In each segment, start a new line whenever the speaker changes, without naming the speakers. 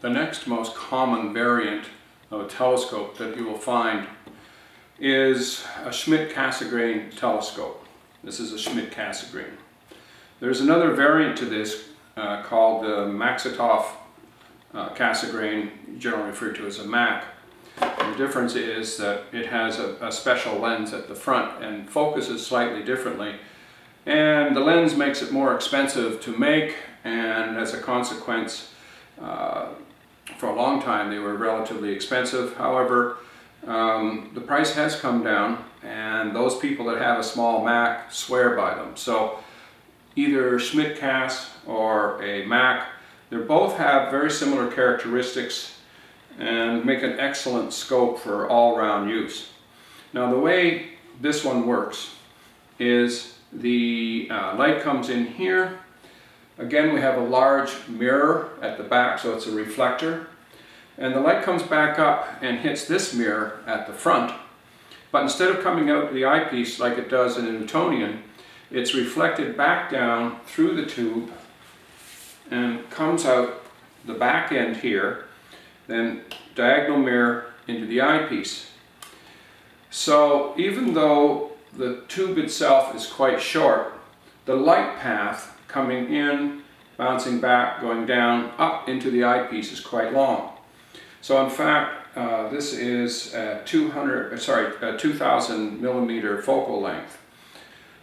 The next most common variant of a telescope that you will find is a Schmidt Cassegrain telescope. This is a Schmidt Cassegrain. There's another variant to this called the Maxitoff Cassegrain, generally referred to as a Mac. And the difference is that it has a special lens at the front and focuses slightly differently. And the lens makes it more expensive to make, and as a consequence, for a long time they were relatively expensive. However, the price has come down, and those people that have a small Mac swear by them. So either Schmidt Cass or a Mac, they both have very similar characteristics and make an excellent scope for all-round use. Now the way this one works is the light comes in here. Again, we have a large mirror at the back, so it's a reflector. And the light comes back up and hits this mirror at the front. But instead of coming out the eyepiece like it does in a Newtonian, it's reflected back down through the tube and comes out the back end here, then diagonal mirror into the eyepiece. So even though the tube itself is quite short, the light path coming in, bouncing back, going down, up into the eyepiece is quite long. So in fact, this is a 2000 millimeter focal length.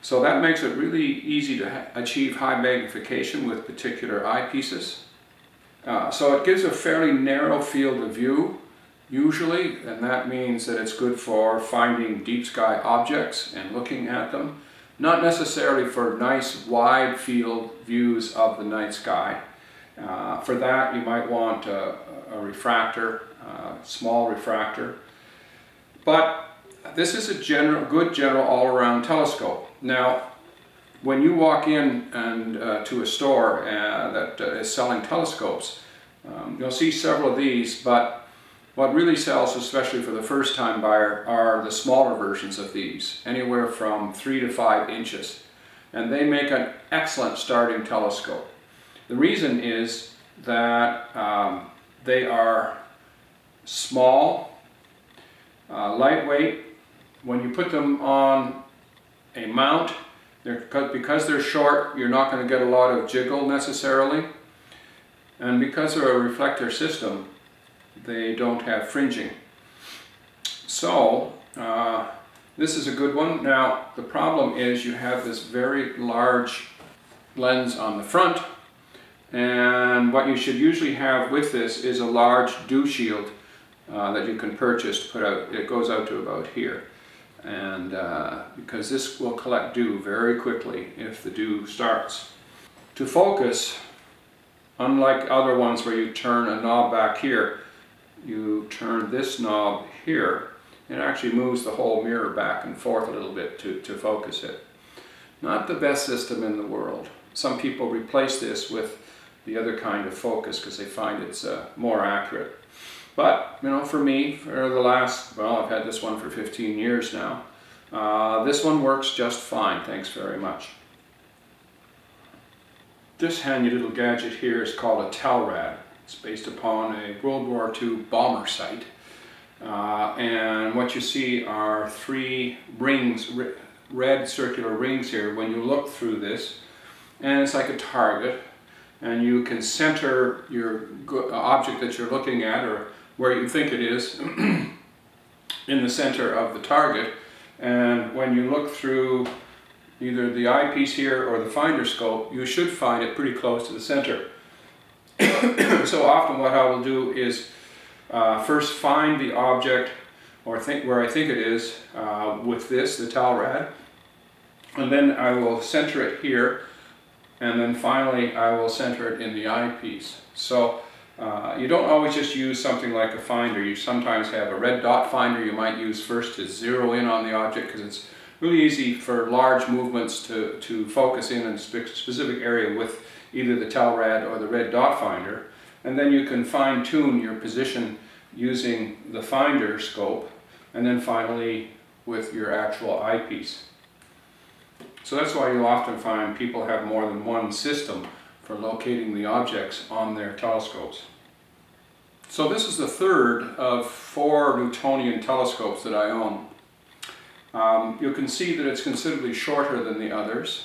So that makes it really easy to achieve high magnification with particular eyepieces. So it gives a fairly narrow field of view, usually, and that means that it's good for finding deep sky objects and looking at them. Not necessarily for nice wide field views of the night sky. For that you might want a refractor, small refractor. But this is a good general all-around telescope. Now, when you walk in and to a store that is selling telescopes, you'll see several of these, but what really sells, especially for the first-time buyer, are the smaller versions of these, anywhere from 3 to 5 inches. And they make an excellent starting telescope. The reason is that they are small, lightweight. When you put them on a mount, because they're short, you're not going to get a lot of jiggle necessarily. And because they're a reflector system, they don't have fringing. So this is a good one. Now the problem is you have this very large lens on the front, and what you should usually have with this is a large dew shield that you can purchase to put out. It goes out to about here, and because this will collect dew very quickly if the dew starts. To focus, unlike other ones where you turn a knob back here, you turn this knob here, it actually moves the whole mirror back and forth a little bit to focus it. Not the best system in the world. Some people replace this with the other kind of focus because they find it's more accurate. But, you know, for me, for the last, well, I've had this one for 15 years now, this one works just fine, thanks very much. This handy little gadget here is called a Telrad. It's based upon a World War II bomber sight. And what you see are 3 rings, red circular rings here when you look through this. And it's like a target. And you can center your object that you're looking at, or where you think it is, in the center of the target. And when you look through either the eyepiece here or the finder scope, you should find it pretty close to the center. So often what I will do is first find the object, or think where I think it is, with this, the Telrad, and then I will center it here, and then finally I will center it in the eyepiece. So you don't always just use something like a finder. You sometimes have a red dot finder you might use first to zero in on the object, because it's really easy for large movements to focus in a specific area with either the Telrad or the red dot finder. And then you can fine-tune your position using the finder scope, and then finally with your actual eyepiece. So that's why you'll often find people have more than one system for locating the objects on their telescopes. So this is the third of 4 Newtonian telescopes that I own. You can see that it's considerably shorter than the others.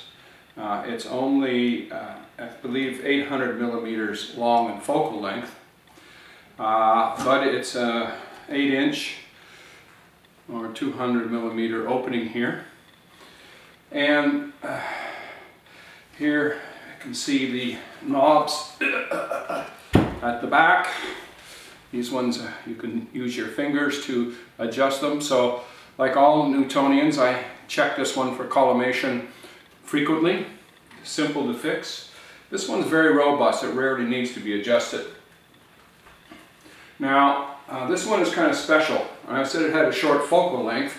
It's only, I believe, 800 millimeters long in focal length, but it's a 8-inch or 200 millimeter opening here. And here you can see the knobs at the back. These ones, you can use your fingers to adjust them. So, like all Newtonians, I check this one for collimation frequently. Simple to fix. This one's very robust. It rarely needs to be adjusted. Now, this one is kind of special. I said it had a short focal length,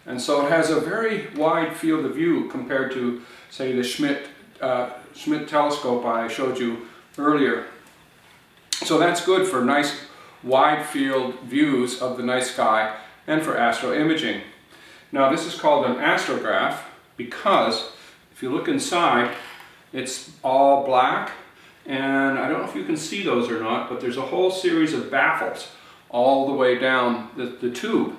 and so it has a very wide field of view compared to, say, the Schmidt telescope I showed you earlier. So that's good for nice wide field views of the night sky and for astro imaging. Now this is called an astrograph because if you look inside, it's all black, and I don't know if you can see those or not, but there's a whole series of baffles all the way down the tube.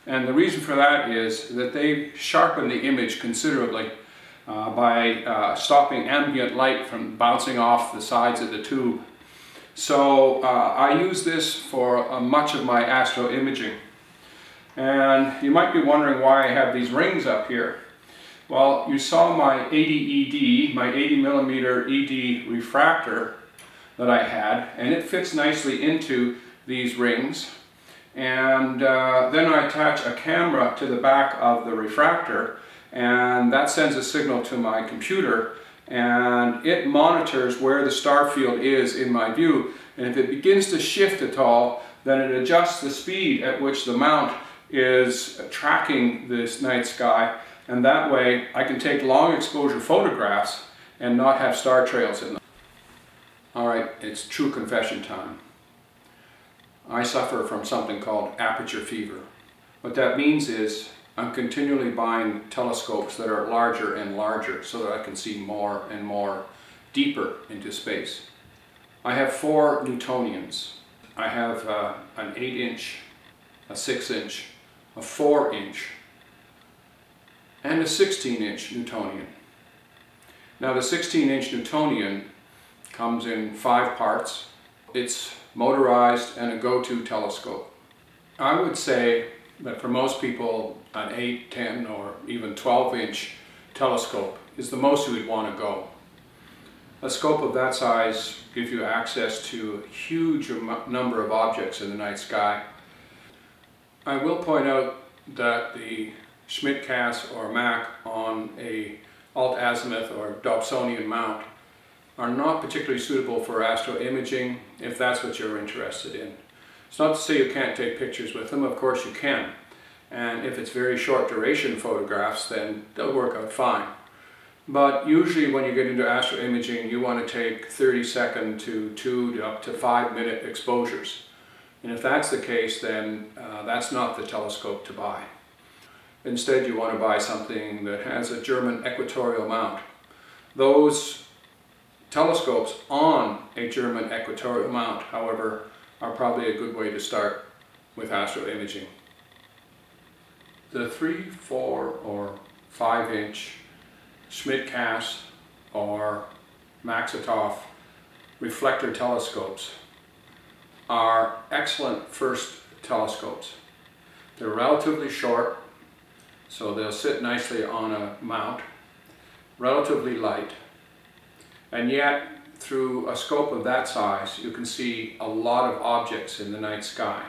And the reason for that is that they sharpen the image considerably by stopping ambient light from bouncing off the sides of the tube. So I use this for much of my astro imaging. And you might be wondering why I have these rings up here. Well, you saw my 80 ED, my 80 millimeter ED refractor that I had, and it fits nicely into these rings. And then I attach a camera to the back of the refractor, and that sends a signal to my computer, and it monitors where the star field is in my view. And if it begins to shift at all, then it adjusts the speed at which the mount is tracking this night sky, and that way I can take long exposure photographs and not have star trails in them. Alright, it's true confession time. I suffer from something called aperture fever. What that means is I'm continually buying telescopes that are larger and larger so that I can see more and more deeper into space. I have 4 Newtonians. I have an 8-inch, a 6-inch, a 4-inch, and a 16-inch Newtonian. Now the 16-inch Newtonian comes in 5 parts. It's motorized and a go-to telescope. I would say that for most people an 8, 10, or even 12-inch telescope is the most you would want to go. A scope of that size gives you access to a huge number of objects in the night sky. I will point out that the Schmidt Cass or Mac on a alt-azimuth or Dobsonian Mount are not particularly suitable for astro imaging if that's what you're interested in. It's not to say you can't take pictures with them, of course you can. And if it's very short duration photographs, then they'll work out fine. But usually when you get into astro imaging, you want to take 30-second to 2 to up to 5-minute exposures. And if that's the case, then that's not the telescope to buy. Instead, you want to buy something that has a German equatorial mount. Those telescopes on a German equatorial mount, however, are probably a good way to start with astro imaging. The 3, 4, or 5-inch Schmidt Cass or Maxitoff reflector telescopes are excellent first telescopes. They're relatively short, so they'll sit nicely on a mount, relatively light, and yet through a scope of that size you can see a lot of objects in the night sky.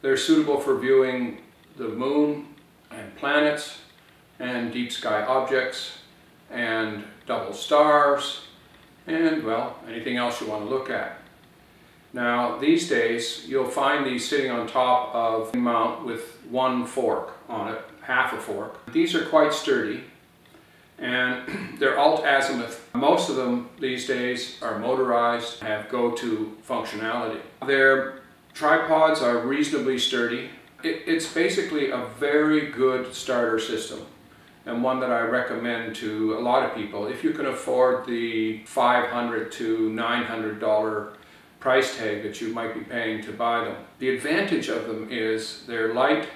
They're suitable for viewing the moon and planets and deep sky objects and double stars and, well, anything else you want to look at. Now these days you'll find these sitting on top of a mount with one fork on it, half a fork. These are quite sturdy and they're alt-azimuth. Most of them these days are motorized, have go-to functionality. Their tripods are reasonably sturdy. It's basically a very good starter system, and one that I recommend to a lot of people if you can afford the $500 to $900 price tag that you might be paying to buy them. The advantage of them is they're light,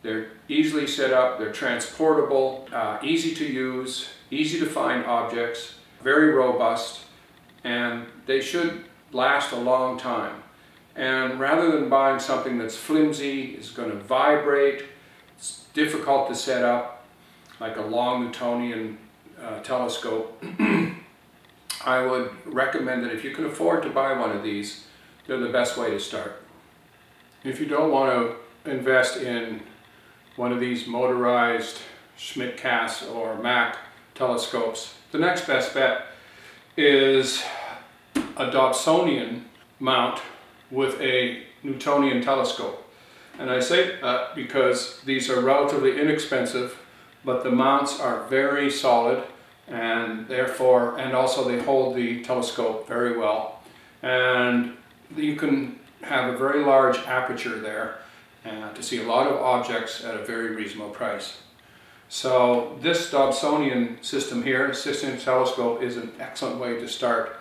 they're easily set up, they're transportable, easy to use, easy to find objects, very robust, and they should last a long time. And rather than buying something that's flimsy, is going to vibrate, it's difficult to set up, like a long Newtonian telescope, I would recommend that if you can afford to buy one of these, they're the best way to start. If you don't want to invest in one of these motorized Schmidt, Cass, or Mac telescopes, the next best bet is a Dobsonian mount with a Newtonian telescope. And I say that because these are relatively inexpensive, but the mounts are very solid, and therefore, and also they hold the telescope very well. And you can have a very large aperture there to see a lot of objects at a very reasonable price. So this Dobsonian system here, 6-inch telescope, is an excellent way to start.